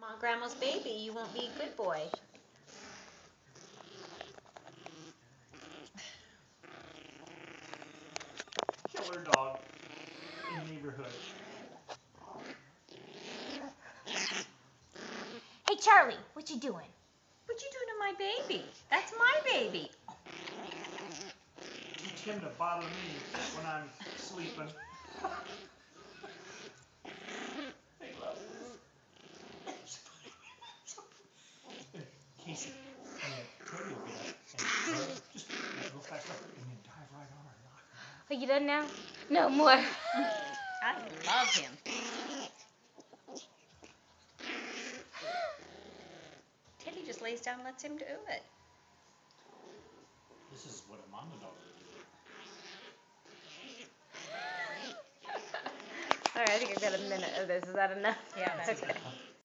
on, Grandma's baby. You won't be a good boy. Killer dog in the neighborhood. Hey, Charlie, what you doing? What you doing to my baby? That's my baby. Teach him to bother me when I'm sleeping. Hey, love. Casey, and then Teddy will get up and just go fast up and then dive right on her and knock her out. Are you done now? No more. I love him. Teddy just lays down and lets him do it. This is what a mama dog would do. All right, I think I've got a minute of this. Is that enough? Yeah, that's Okay. good.